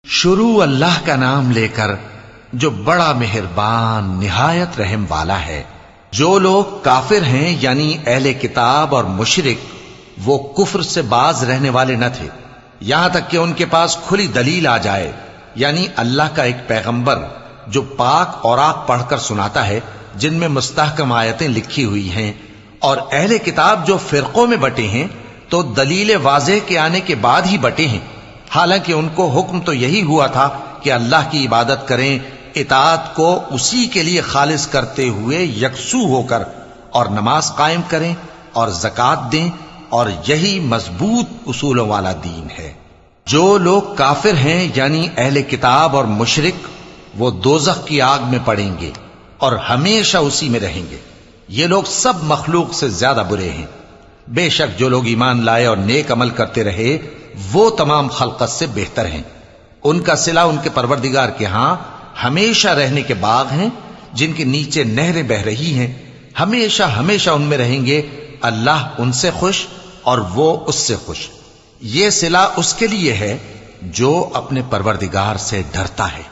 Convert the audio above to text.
شروع اللہ کا نام لے کر جو بڑا مہربان نہایت رحم والا ہے۔ جو لوگ کافر ہیں یعنی اہل کتاب اور مشرک، وہ کفر سے باز رہنے والے نہ تھے یہاں تک کہ ان کے پاس کھلی دلیل آ جائے، یعنی اللہ کا ایک پیغمبر جو پاک اوراق پڑھ کر سناتا ہے جن میں مستحکم آیتیں لکھی ہوئی ہیں، اور اہل کتاب جو فرقوں میں بٹے ہیں تو دلیل واضح کے آنے کے بعد ہی بٹے ہیں، حالانکہ ان کو حکم تو یہی ہوا تھا کہ اللہ کی عبادت کریں، اطاعت کو اسی کے لیے خالص کرتے ہوئے یکسو ہو کر، اور نماز قائم کریں اور زکوٰۃ دیں، اور یہی مضبوط اصولوں والا دین ہے۔ جو لوگ کافر ہیں یعنی اہل کتاب اور مشرک، وہ دوزخ کی آگ میں پڑیں گے اور ہمیشہ اسی میں رہیں گے۔ یہ لوگ سب مخلوق سے زیادہ برے ہیں۔ بے شک جو لوگ ایمان لائے اور نیک عمل کرتے رہے وہ تمام خلقت سے بہتر ہیں۔ ان کا صلہ ان کے پروردگار کے ہاں ہمیشہ رہنے کے باغ ہیں جن کے نیچے نہریں بہ رہی ہیں، ہمیشہ ہمیشہ ان میں رہیں گے۔ اللہ ان سے خوش اور وہ اس سے خوش۔ یہ صلہ اس کے لیے ہے جو اپنے پروردگار سے ڈرتا ہے۔